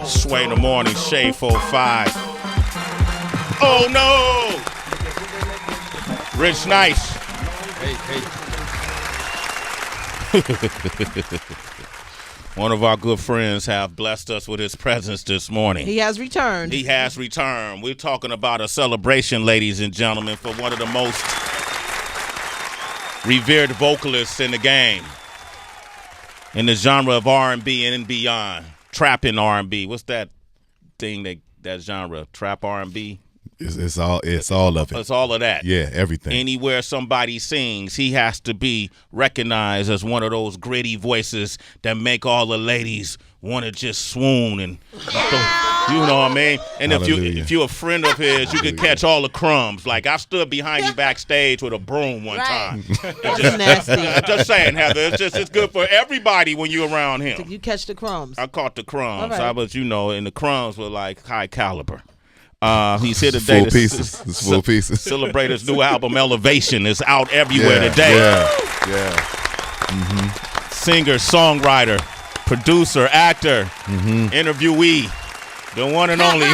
Sway in the morning, Shade 45. Oh no! Rich Nice. Hey. One of our good friends have blessed us with his presence this morning. He has returned. He has returned. We're talking about a celebration, ladies and gentlemen, for one of the most revered vocalists in the game, in the genre of R&B and beyond. Trapping R&B. What's that thing, that genre? Trap R&B? It's all of it. It's all of that. Yeah, everything. Anywhere somebody sings, he has to be recognized as one of those gritty voices that make all the ladies want to just swoon and, you know what I mean? And if you're a friend of his, you could catch all the crumbs. Like I stood behind you backstage with a broom one time. That's nasty. Just saying, Heather. It's good for everybody when you're around him. You catch the crumbs. I caught the crumbs. Right. I was, and the crumbs were like high caliber. He's here today. Full pieces. It's full pieces. Celebrate his new album, Elevation. Is out everywhere today. Yeah. Mm-hmm. Singer, songwriter, producer, actor, interviewee, the one and only.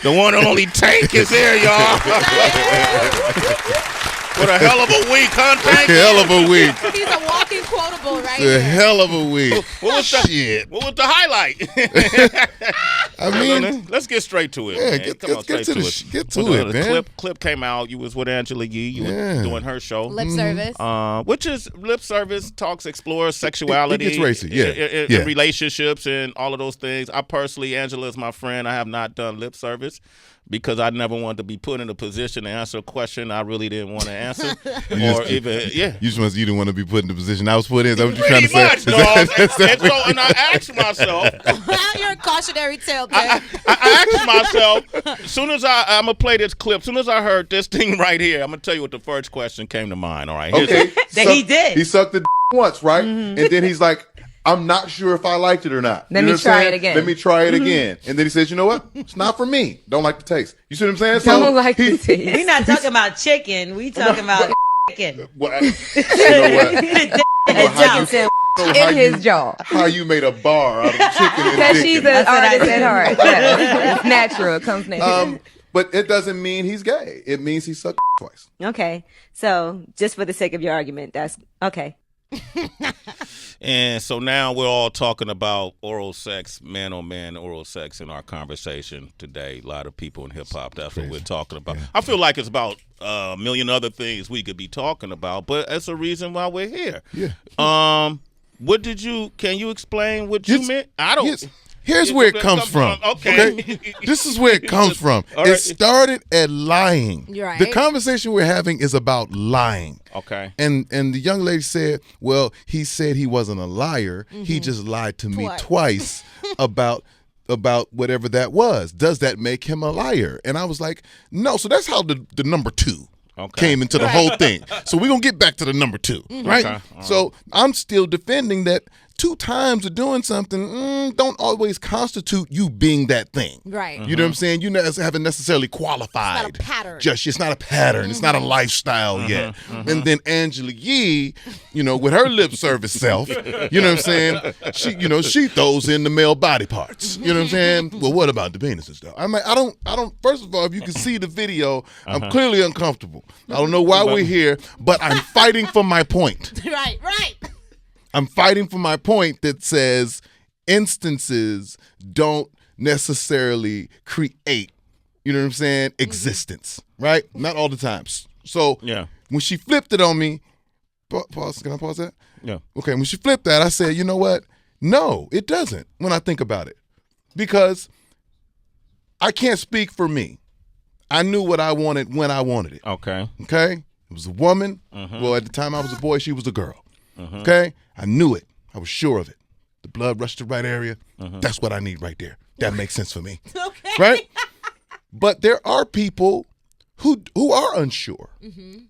The one and only Tank is here, y'all. What a hell of a week, huh, Tank? Hell of a week. He's a walking quotable right A here. hell of a week. What was the highlight? I mean, let's get straight to it. Yeah, Man. get Come on, to straight it, man. The clip came out. You was with Angela Yee. You were doing her show. Lip service. Which is lip service, talks, explores sexuality. It gets racy, yeah. In relationships and all of those things. I personally, Angela is my friend. I have not done lip service because I never wanted to be put in a position to answer a question I really didn't want to answer. You didn't want to be put in the position I was put in. Is that what you're trying to say? Much, dog. And I asked myself. You're a cautionary tale, I asked myself, as soon as I'm going to play this clip, as soon as I heard this thing right here, I'm going to tell you what the first question came to mind, all right? Okay. He did. He sucked the once, right? And then he's like, I'm not sure if I liked it or not. Let me try it again. Let me try it again. And then he says, you know what? It's not for me. Don't like the taste. You see what I'm saying? Don't like the taste. We're not talking about chicken. We talking about chicken. Well, you know what? In his jaw. How you made a bar out of chicken and Because she's chicken. an artist at heart. Yeah. It's natural. It comes natural. But it doesn't mean he's gay. It means he sucked twice. Okay. So just for the sake of your argument, that's okay. And so now we're all talking about oral sex, man-on-man oral sex in our conversation today. A lot of people in hip-hop, that's what we're talking about. Yeah. I feel like it's about a million other things we could be talking about, but that's a reason why we're here. Yeah. Can you explain what you meant? I don't. Yes. Here's where it comes from. Okay. This is where it comes from. Right. It started at lying. Right. The conversation we're having is about lying. Okay. And the young lady said, well, he said he wasn't a liar. He just lied to me twice about whatever that was. Does that make him a liar? And I was like, no. So that's how the number two came into the whole thing. So we're going to get back to the number two, right? Okay. So I'm still defending that 2 times of doing something don't always constitute you being that thing. Right. You know what I'm saying? You haven't necessarily qualified. It's not a pattern. It's not a pattern. It's not a lifestyle yet. And then Angela Yee, with her lip service self, you know what I'm saying? She throws in the male body parts. You know what I'm saying? Well, what about the penises though? I'm like, I don't. First of all, if you can see the video, I'm clearly uncomfortable. I don't know why we're here, but I'm fighting for my point. Right. I'm fighting for my point that says instances don't necessarily create, you know what I'm saying, existence, right? Not all the times. So when she flipped it on me, pause, can I pause that? Yeah. Okay, when she flipped that, I said, you know what? No, it doesn't when I think about it. Because I can't speak for me. I knew what I wanted when I wanted it. Okay. It was a woman. Well, at the time I was a boy, she was a girl. Okay? I knew it. I was sure of it. The blood rushed the right area. That's what I need right there. That makes sense for me. Okay. Right? But there are people who are unsure,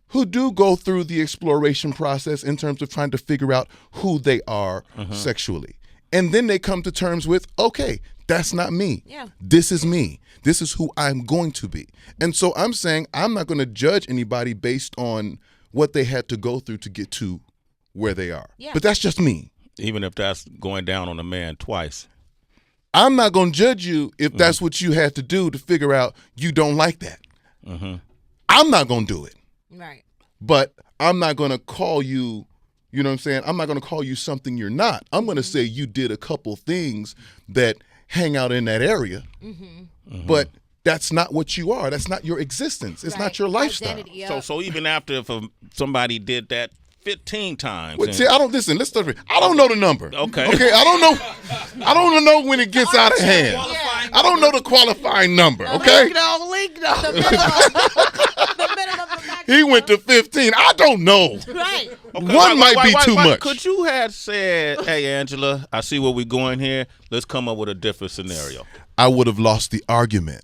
who do go through the exploration process in terms of trying to figure out who they are sexually. And then they come to terms with, okay, that's not me. Yeah. This is me. This is who I'm going to be. And so I'm saying I'm not going to judge anybody based on what they had to go through to get to where they are. Yeah. But that's just me. Even if that's going down on a man twice. I'm not going to judge you if that's what you had to do to figure out you don't like that. I'm not going to do it. Right. But I'm not going to call you, you know what I'm saying? I'm not going to call you something you're not. I'm going to say you did a couple things that hang out in that area. But that's not what you are. That's not your existence. It's not your lifestyle. Identity, yeah. So even after if somebody did that 15 times. Well, see, I don't listen. Let's start. I don't know the number. Okay. Okay. I don't know. I don't know when it gets out of hand. I don't know the qualifying number. Okay. Link no. The minimum, the maximum. He went to 15. I don't know. Right. One might be too much. Could you have said, "Hey, Angela, I see where we're going here. Let's come up with a different scenario." I would have lost the argument.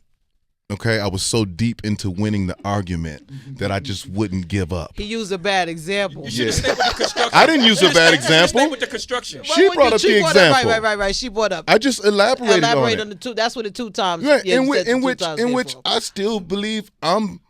Okay, I was so deep into winning the argument that I just wouldn't give up. He used a bad example. You should have stayed with the construction. I didn't use a bad example. Stay with the construction. She brought up the example. Right. She brought up. I just elaborated on on the two. That's what the 2 times. it. Yeah, in which I still believe I'm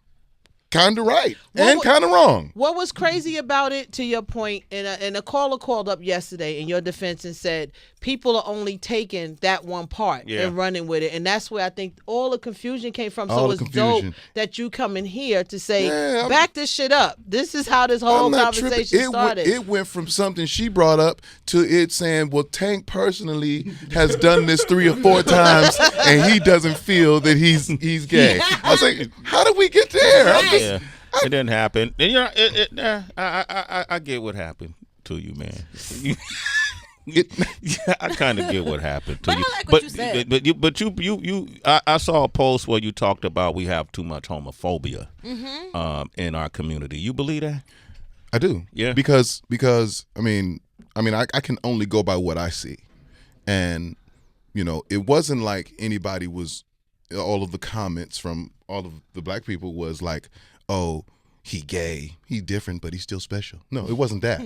kind of right and kind of wrong. What was crazy about it, to your point, and a caller called up yesterday in your defense and said people are only taking that one part and running with it, and that's where I think all the confusion came from. So it's dope that you come in here to say, back this shit up. This is how this whole conversation started. It went from something she brought up to it saying, well, Tank personally has done this 3 or 4 times, and he doesn't feel that he's gay. I was like, how did we get there? Yeah, it didn't happen. And I get what happened to you, man. I kind of get what happened to you. I like what you said. But you I saw a post where you talked about we have too much homophobia in our community. You believe that? I do. Yeah. Because I mean I can only go by what I see, and it wasn't like anybody was. All of the comments from all of the black people was like, oh, he gay. He different, but he's still special. No, it wasn't that.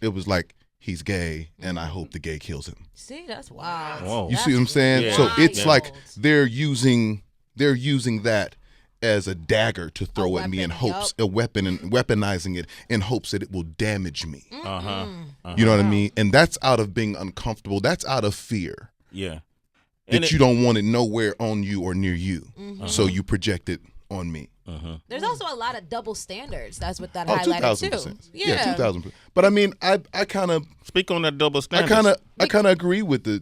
It was like, he's gay, and I hope the gay kills him. See, that's wild. Whoa. You see what I'm saying? Yeah. So it's Wild. like they're using that as a dagger to throw at me in hopes, a weapon, and weaponizing it in hopes that it will damage me. You know what I mean? And that's out of being uncomfortable. That's out of fear. Yeah. That you don't want it nowhere on you or near you. So you project it on me. There's also a lot of double standards. That's what that Oh, highlighted 2,000%. too. Yeah, 2,000%. But I mean, I kind of Speak on that double standard. I kind of agree with the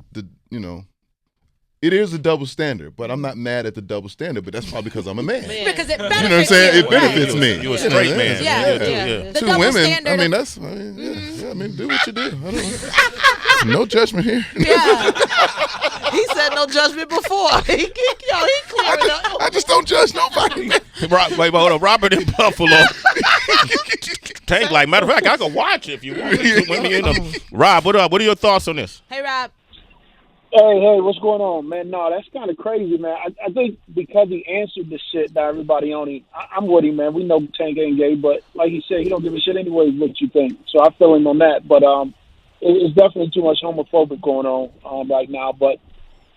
it is a double standard, but I'm not mad at the double standard. But that's probably because I'm a man. Because it benefits You know what I'm saying? you. It benefits Right. me. You a straight man. Yeah. Yeah. The 2 double women. standard I mean, of- I mean, do what you do. I don't know. No judgment here. Yeah. He said no judgment before. He clearing up. I just don't judge nobody. Wait, hold on. Robert in Buffalo. Tank, like, matter of fact, I can watch it if you want to. Rob, what up? What are your thoughts on this? Hey, Rob. Hey, what's going on, man? No, that's kind of crazy, man. I think because he answered the shit that everybody on him, I'm with him, man. We know Tank ain't gay, but like he said, he don't give a shit anyway what you think. So I feel him on that. But it's definitely too much homophobic going on right now. But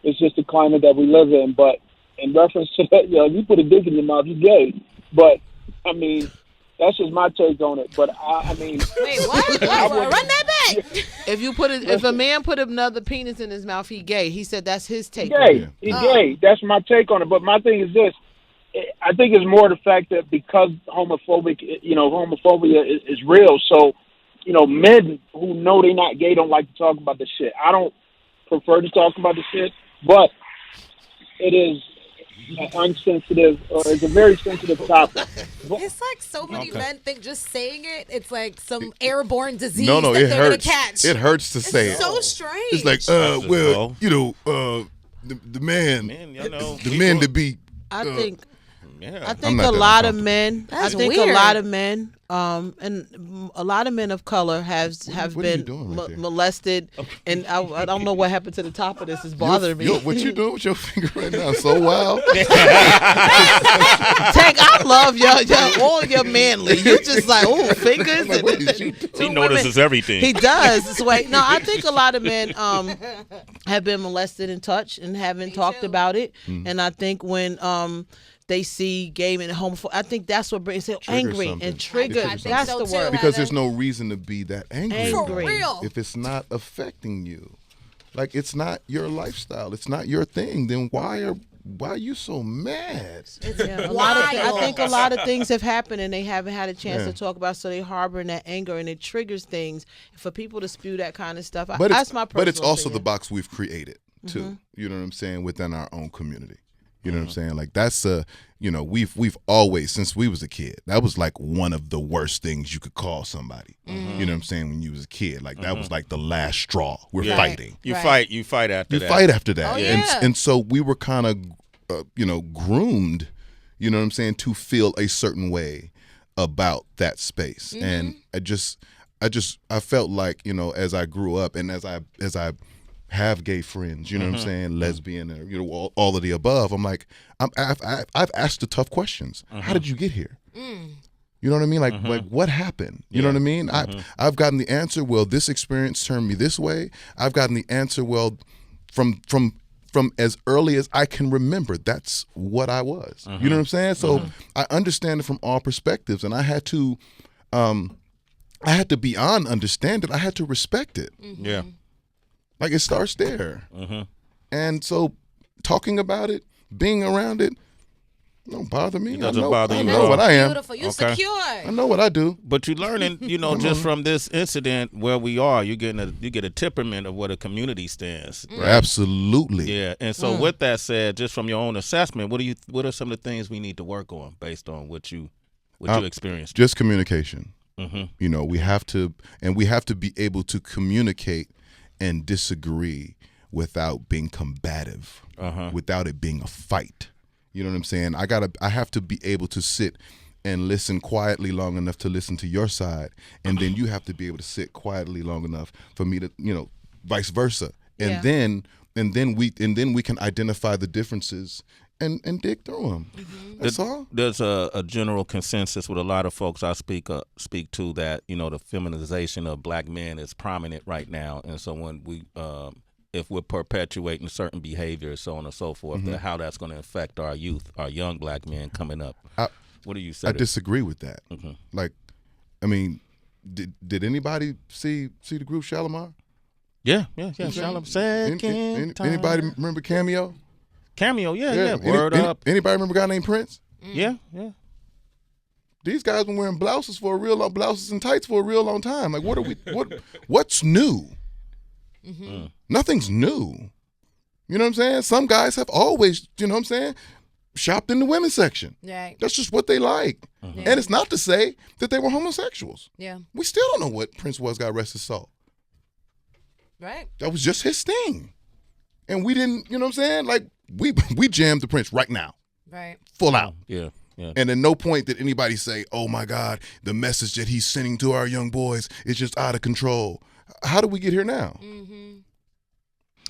it's just the climate that we live in. But in reference to that, if you put a dick in your mouth, you're gay. But, I mean, that's just my take on it. But, I mean... Wait, what? Run that back. If a man put another penis in his mouth, he gay. He said that's his take. Gay. He's gay. That's my take on it. But my thing is this. I think it's more the fact that because homophobia is real, so, men who know they're not gay don't like to talk about the shit. I don't prefer to talk about the shit, but it is unsensitive, or it's a very sensitive topic. It's like so many men think just saying it, it's like some airborne disease No, that it they're hurts. gonna catch. It hurts to say It's it. so strange. It's like, the man, the men to be. I think I'm not a that lot of uncomfortable. men. That's I think weird. a lot of men, and a lot of men of color have what are you been doing right there? molested, and I don't know what happened to the top of this. It's bothering me. What you doing with your finger right now? So wild. Tank, I love all your manly. You just like, oh, fingers. Like, what is you doing? He notices everything. He does. Sway. No, I think a lot of men have been molested and touched and haven't talked about it. And I think when they see gay men and homophobic. I think that's what brings it Trigger angry something. and triggered. I think That's so the too, word. Because Heather. there's no reason to be that angry. For about it real. If it's not affecting you. Like, it's not your lifestyle. It's not your thing. Then why are you so mad? Yeah, I think a lot of things have happened and they haven't had a chance to talk about, so they harboring that anger and it triggers things. For people to spew that kind of stuff, that's my personal But it's also opinion. the box we've created too. You know what I'm saying, within our own community. You know what I'm saying? Like, that's we've always, since we was a kid, that was like one of the worst things you could call somebody. You know what I'm saying? When you was a kid, like that was like the last straw. We're fighting. You fight after that. You fight after that. Oh, yeah. And so we were kind of groomed, you know what I'm saying, to feel a certain way about that space. And I felt like, as I grew up and as I have gay friends, you know what I'm saying, lesbian, or, all of the above, I'm like, I've asked the tough questions. How did you get here? You know what I mean? Like what happened? You know what I mean? I've gotten the answer, well, this experience turned me this way. I've gotten the answer, well, from as early as I can remember, that's what I was. You know what I'm saying? So I understand it from all perspectives, and I had to beyond understand it, I had to respect it. Yeah. Like, it starts there. And so talking about it, being around it, don't bother me. It doesn't bother you I at know all. what I am. Beautiful. You're Okay. secure. I know what I do. But you're learning, just from this incident where we are, you get a temperament of what a community stands. Right? Absolutely. Yeah. And so with that said, just from your own assessment, what are some of the things we need to work on based on what you experienced? Just communication. We have to be able to communicate and disagree without being combative, without it being a fight. You know what I'm saying? I have to be able to sit and listen quietly long enough to listen to your side, and then you have to be able to sit quietly long enough for me to, vice versa. And then we can identify the differences and dig through them. That's all. There's a general consensus with a lot of folks I speak to that the feminization of black men is prominent right now, and so when we if we're perpetuating certain behaviors, so on and so forth, how that's going to affect our youth, our young black men coming up. What do you say? I disagree with that. Like, I mean, did anybody see the group Shalimar? Yeah. Shalom second time. Anybody remember Cameo? Cameo, yeah. Word up. Anybody remember a guy named Prince? Yeah. These guys been wearing blouses and tights for a real long time. Like, what's new? Nothing's new. You know what I'm saying? Some guys have always, shopped in the women's section. Right. That's just what they like. And it's not to say that they were homosexuals. Yeah. We still don't know what Prince was, God rest his soul. Right. That was just his thing. And we didn't, you know what I'm saying? Like, we jammed the Prince right now. Right. Full out. Yeah. And at no point did anybody say, oh my God, the message that he's sending to our young boys is just out of control. How did we get here now?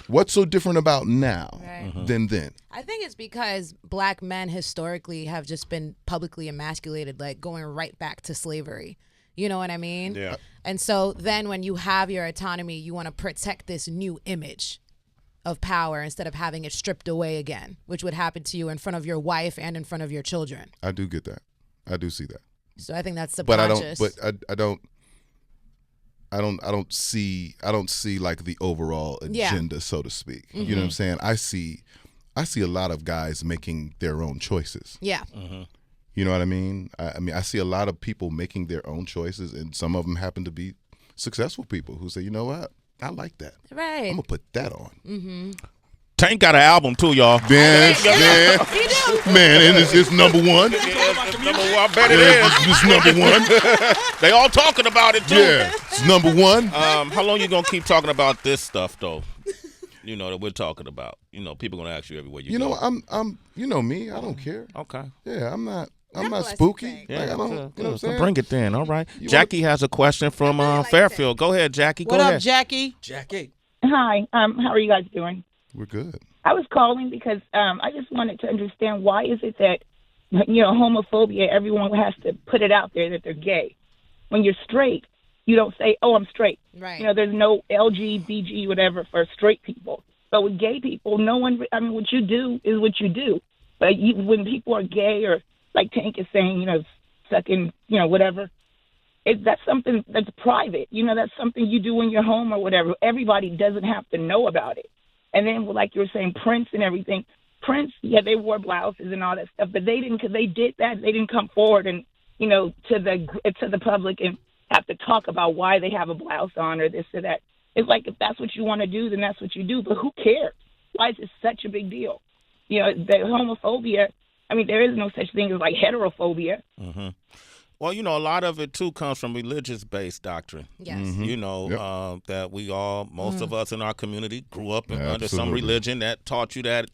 What's so different about now than then? I think it's because black men historically have just been publicly emasculated, like going right back to slavery. You know what I mean? Yeah. And so then when you have your autonomy, you want to protect this new image of power instead of having it stripped away again, which would happen to you in front of your wife and in front of your children. I do get that. I do see that. So I think that's subconscious. I don't see like the overall agenda, so to speak. You know what I'm saying? I see a lot of guys making their own choices. Yeah. You know what I mean? I see a lot of people making their own choices, and some of them happen to be successful people who say, you know what? I like that. Right. I'm gonna put that on. Tank got an album too, y'all. Man, and it's number one. It's number one. I bet it is. It's number one. They all talking about it too. Yeah, it's number one. How long you gonna keep talking about this stuff though? That we're talking about. People gonna ask you everywhere you go. I'm you know me. I don't care. Okay. Yeah, I'm not bless spooky. you, Tank. Yeah, Like, I don't. You know what I'm saying? Bring it then. All right. Jackie has a question from Fairfield. Go ahead, Jackie. What Go up, ahead. Jackie? Hi. How are you guys doing? We're good. I was calling because I just wanted to understand, why is it that, homophobia, everyone has to put it out there that they're gay. When you're straight, you don't say, oh, I'm straight. Right. There's no LGBT, whatever, for straight people. But with gay people, no one, what you do is what you do. But when people are gay or like Tank is saying, sucking, whatever, that's something that's private. That's something you do in your home or whatever. Everybody doesn't have to know about it. And then, like you were saying, Prince and everything. Prince, yeah, they wore blouses and all that stuff, but they didn't, because they did that. They didn't come forward and, to the public and have to talk about why they have a blouse on or this or that. It's like, if that's what you want to do, then that's what you do. But who cares? Why is it such a big deal? The homophobia, there is no such thing as like heterophobia. Mm-hmm. Well, a lot of it, too, comes from religious-based doctrine. Yes. Mm-hmm. That we all, most of us in our community grew up under some religion that taught you that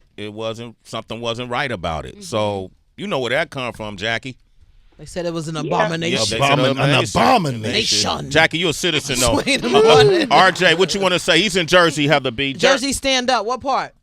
something wasn't right about it. Mm-hmm. So, where that come from, Jackie. They said it was an abomination. An abomination. Jackie, you're a citizen, though. RJ, what you want to say? He's in Jersey, Heather B. Jersey, stand up. What part?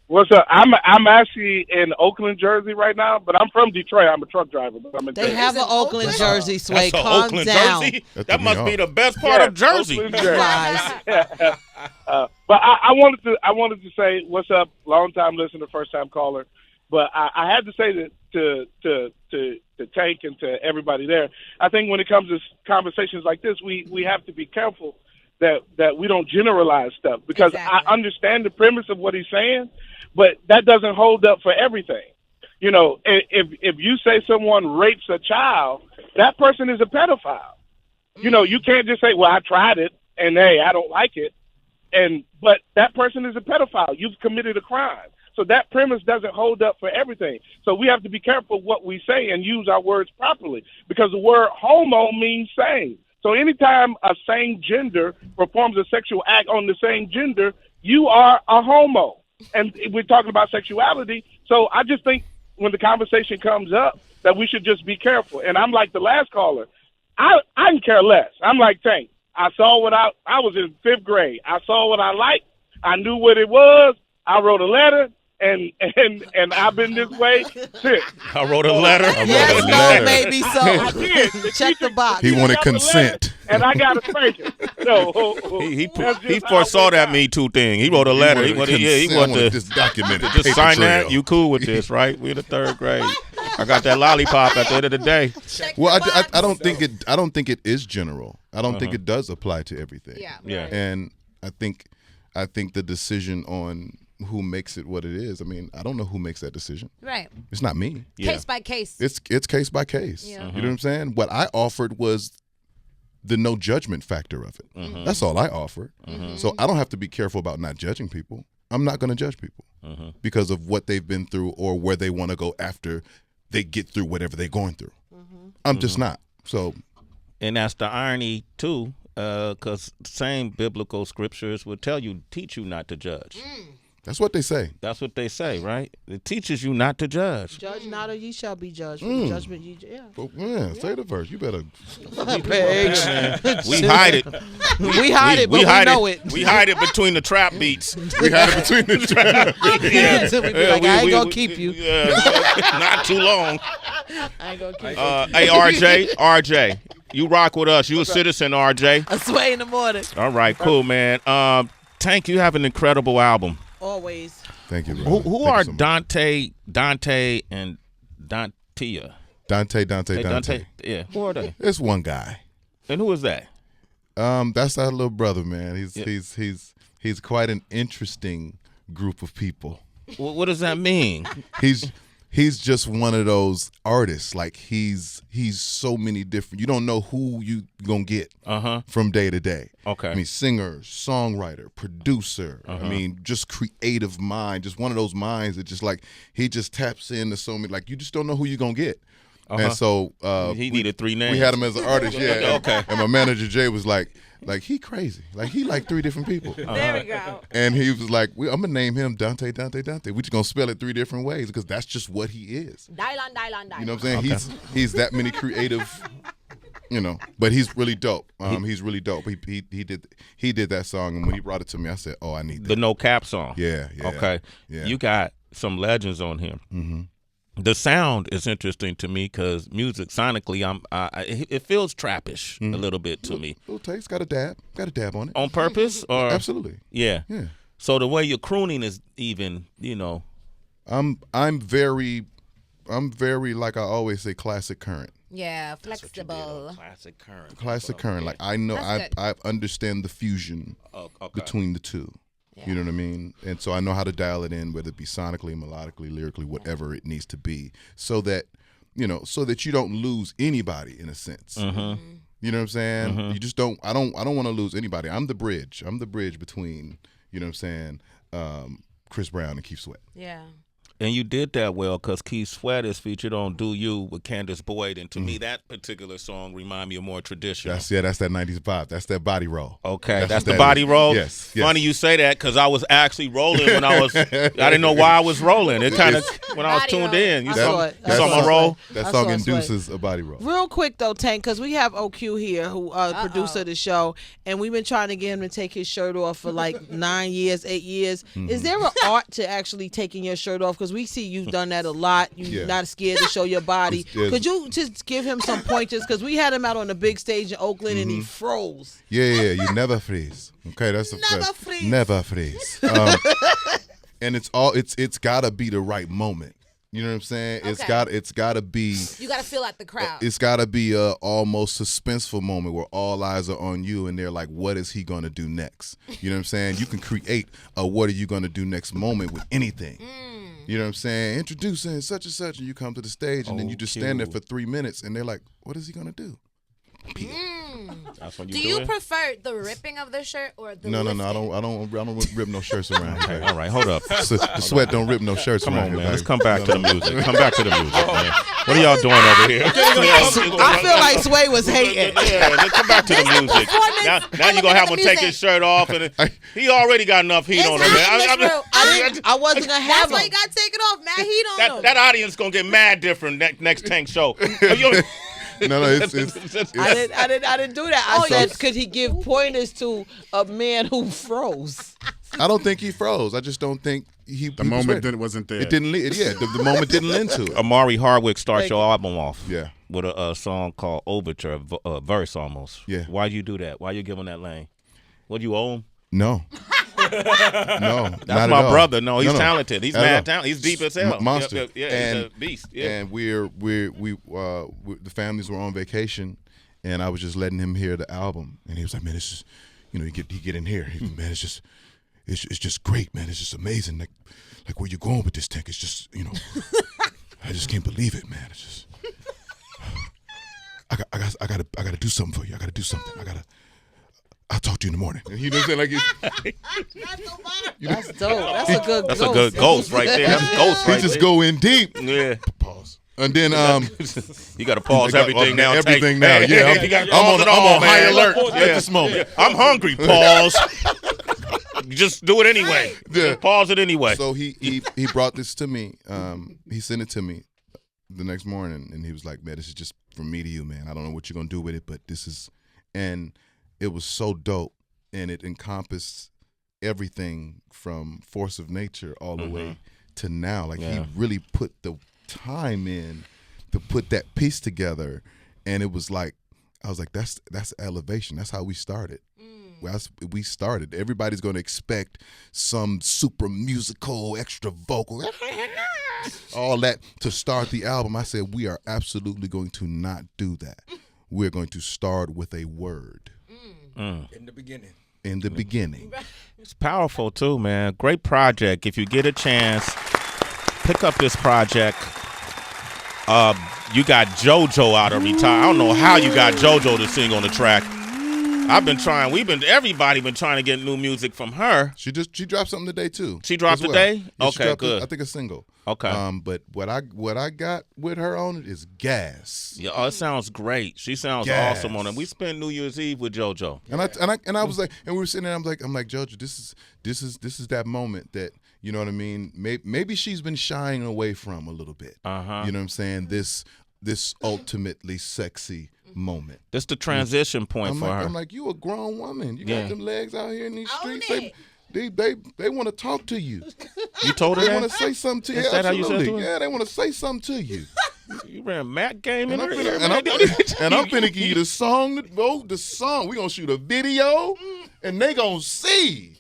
What's up? I'm actually in Oakland, Jersey right now, but I'm from Detroit. I'm a truck driver. But I'm in They have an Oakland, Jersey, Sway. That's Calm Oakland, down. Jersey? That must be the best part of Jersey. Lies. But I wanted to say what's up, long time listener, first time caller. But I had to say that to Tank and to everybody there. I think when it comes to conversations like this, we have to be careful that we don't generalize stuff, because I understand the premise of what he's saying, but that doesn't hold up for everything. If you say someone rapes a child, that person is a pedophile. You can't just say, well, I tried it and hey, I don't like it. But that person is a pedophile. You've committed a crime. So that premise doesn't hold up for everything. So we have to be careful what we say and use our words properly, because the word homo means same. So anytime a same gender performs a sexual act on the same gender, you are a homo. And we're talking about sexuality. So I just think when the conversation comes up that we should just be careful. And I'm like the last caller. I can care less. I'm like Tank. I saw what I was in 5th grade. I saw what I liked. I knew what it was. I wrote a letter. And I've been this way since. I wrote a letter. Yes, no, maybe so. I did. Check the box. He wanted consent. And I got a spanking. He foresaw that Me Too thing. He wrote a letter. He wanted to just document it. Just sign that. You cool with this, right? We're in the 3rd grade. I got that lollipop at the end of the day. Well, I don't think it is general. I don't think it does apply to everything. Yeah. And I think the decision on who makes it what it is. I don't know who makes that decision. Right. It's not me. Case by case. It's case by case. Yeah. You know what I'm saying? What I offered was the no judgment factor of it. That's all I offered. So I don't have to be careful about not judging people. I'm not going to judge people because of what they've been through or where they want to go after they get through whatever they're going through. I'm just not. So, and that's the irony too, because same biblical scriptures would teach you not to judge. That's what they say. That's what they say, right? It teaches you not to judge. Judge not, or ye shall be judged. For the judgment Say the verse. You better. We hide it. We hide it, but we know it. We hide it between the trap beats. We hide it between the trap beats. We be like, I ain't gonna keep you. Not too long. I ain't gonna keep you. Hey, RJ, you rock with us. You a citizen, RJ. I Sway in the morning. All right, cool, man. Tank, you have an incredible album. Always. Thank you, bro. Who are Dante, and Dantia? Dante. Yeah, who are they? It's one guy. And who is that? That's our little brother, man. He's quite an interesting group of people. What does that mean? He's just one of those artists. Like he's so many different. You don't know who you gonna get from day to day. Okay. Singer, songwriter, producer. Just creative mind. Just one of those minds that just like he just taps into so many. Like you just don't know who you gonna get. And so he needed 3 names. We had him as an artist, yeah. Okay. And my manager Jay was like he crazy. Like he like 3 different people. There we go. And he was like, I'm gonna name him Dante. We just gonna spell it 3 different ways because that's just what he is. Dylan. You know what I'm saying? Okay. He's that many creative. But he's really dope. He's really dope. He did that song, and when he brought it to me, I said, "Oh, I need that." The No Cap song. Yeah. Okay. Yeah. You got some legends on here. The sound is interesting to me because music, sonically, it feels trappish a little bit to me. Little taste, got a dab on it. On purpose, or absolutely. Yeah. So the way you're crooning is even, I'm very like I always say, classic current. Yeah, flexible. Classic current. Like I know I understand the fusion between the two. Yeah. You know what I mean? And so I know how to dial it in, whether it be sonically, melodically, lyrically, whatever it needs to be, so that you don't lose anybody in a sense. Mm-hmm. You know what I'm saying? Mm-hmm. You just don't. I don't want to lose anybody. I'm the bridge. I'm the bridge between. You know what I'm saying? Chris Brown and Keith Sweat. Yeah. And you did that well because Keith Sweat is featured on Do You with Candace Boyd. And to me, that particular song remind me of more traditional. That's that 90s pop. That's that body roll. Okay, that's the body roll? Yes. Funny you say that because I was actually rolling when I didn't know why I was rolling. It kind of, when I was tuned in. You saw my roll? That song induces a body roll. Real quick, though, Tank, because we have OQ here, who producer of the show, and we've been trying to get him to take his shirt off for like 9 years, 8 years. Mm-hmm. Is there an art to actually taking your shirt off? Because we see you've done that a lot. You're not scared to show your body. Could you just give him some pointers? Because we had him out on the big stage in Oakland and he froze. Yeah, you never freeze. Okay, that's the never first. freeze. Never freeze. And it's gotta be the right moment. You know what I'm saying? Okay. It's gotta be. You gotta feel like the crowd. It's gotta be a almost suspenseful moment where all eyes are on you and they're like, what is he gonna do next? You know what I'm saying? You can create a what are you gonna do next moment with anything. You know what I'm saying? Introducing such and such, and you come to the stage, and then you just stand there for 3 minutes, and they're like, what is he gonna do? That's when do you prefer the ripping of the shirt or the No, lifting? I don't rip no shirts around here. All right, hold up. The Sweat don't rip no shirts Come around on, here. man. Baby. Let's come back to the music. Come back to the music, man. What are y'all doing over here? I feel like Sway was hating. Yeah, let's come back to the music. Now you're going to have him take his shirt off. And he already got enough heat on him, man. I wasn't going to have That's why him. you got to take it off. Mad heat on him. That audience going to get mad different next Tank show. No, it's I didn't do that. I said, could he give pointers to a man who froze? I don't think he froze. I just don't think the moment wasn't there. It didn't. The moment didn't lend to it. Amari Hardwick starts your album off. Yeah. With a song called Overture, a verse almost. Yeah. Why'd you do that? Why you give him that lane? What, you owe him? No. No, that's my brother. No, he's talented. He's mad talented. He's deep as hell. Monster. Yeah, he's a beast. Yeah. And we the families were on vacation, and I was just letting him hear the album, and he was like, "Man, it's just, you get in here, man. It's just great, man. It's just amazing. Like where you going with this Tank? It's just, I just can't believe it, man. It's just, I gotta do something for you. I gotta do something. I'll talk to you in the morning." You know what I'm saying? That's dope. That's a good ghost right there. That's ghost right He just there. go in deep. Yeah. Pause. And then you got to pause everything now. Everything now. Yeah. I'm on high alert at this moment. Yeah. I'm hungry. Pause. Just do it anyway. Yeah. Pause it anyway. So he brought this to me. He sent it to me the next morning, and he was like, "Man, this is just from me to you, man. I don't know what you're gonna do with it, but this is," and it was so dope, and it encompassed everything from Force of Nature all the way to now. Like he really put the time in to put that piece together, and it was like, I was like, that's Elevation. That's how we started. We started. Everybody's going to expect some super musical, extra vocal, all that to start the album. I said, we are absolutely going to not do that. We're going to start with a word. In the beginning. In the beginning. It's powerful too, man. Great project. If you get a chance, pick up this project. You got JoJo out of retire. I don't know how you got JoJo to sing on the track. Everybody been trying to get new music from her. She dropped something today too. She dropped today? Yeah, okay, good. I think a single. Okay. But what I got with her on it is gas. Yeah, it sounds great. She sounds awesome on it. We spent New Year's Eve with JoJo. And I was like, and we were sitting there. I'm like JoJo, this is that moment that, you know what I mean? Maybe she's been shying away from a little bit. You know what I'm saying? This ultimately sexy moment. That's the transition point for her. I'm like, you a grown woman. You got them legs out here in these streets. They want to talk to you. You told her they that? want to say something to you. Is that how you said to her? Yeah, they want to say something to you. You ran Mac game in her ear. And I'm finna give you the song. The song. We gonna shoot a video, and they gonna see.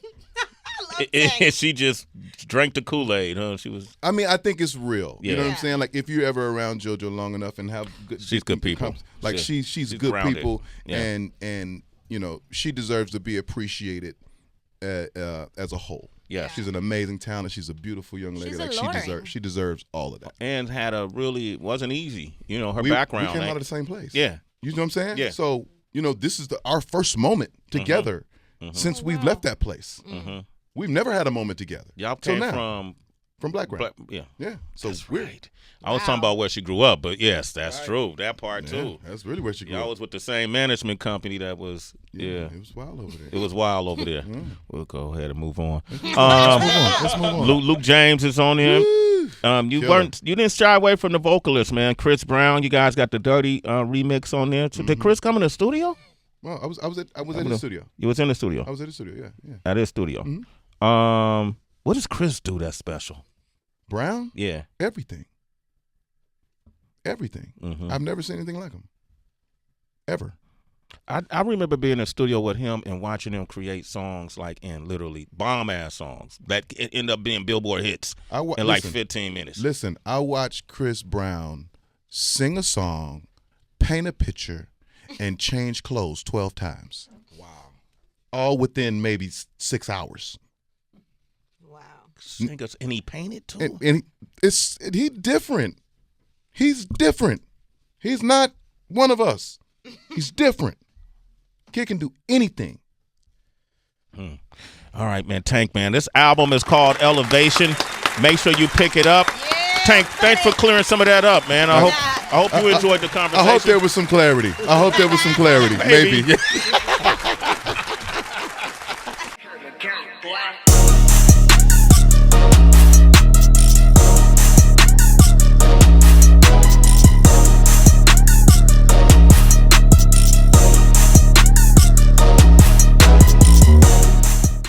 And she just drank the Kool-Aid, huh? She was. I mean, I think it's real. Yeah. You know what I'm saying? Like, if you're ever around JoJo long enough and have good, she's good people. Like she's good grounded. people, Yeah. and you know, she deserves to be appreciated as a whole. Yeah, she's an amazing talent. She's a beautiful young lady. She's she deserves all of that. And had a really wasn't easy. You know, her background. We came out of the same place. Yeah, you know what I'm saying? Yeah. So you know, this is our first moment together since we've left that place. We've never had a moment together. Y'all came from Blackground. Yeah. So that's we're right. I was talking about where she grew up, but yes, that's true. That part too. That's really where she grew up. Y'all was with the same management company that was. Yeah. It was wild over there. It was wild over there. We'll go ahead and move on. Let's move on. Luke James is on there. You didn't shy away from the vocalist, man. Chris Brown. You guys got the Dirty remix on there. So did Chris come in the studio? Well, I was in the studio. You was in the studio. I was in the studio. Yeah. At his studio. What does Chris do that's special? Brown? Yeah. Everything. I've never seen anything like him. Ever. I remember being in the studio with him and watching him create songs and literally bomb-ass songs that end up being Billboard hits in 15 minutes. Listen, I watched Chris Brown sing a song, paint a picture, and change clothes 12 times. Wow. All within maybe 6 hours. Wow. Singers, and he painted too. And he's different. He's different. He's not one of us. He's different. Kid can do anything. All right, man. Tank, man. This album is called Elevation. Make sure you pick it up. Yeah, Tank, thanks for clearing some of that up, man. I hope you enjoyed the conversation. I hope there was some clarity. Maybe.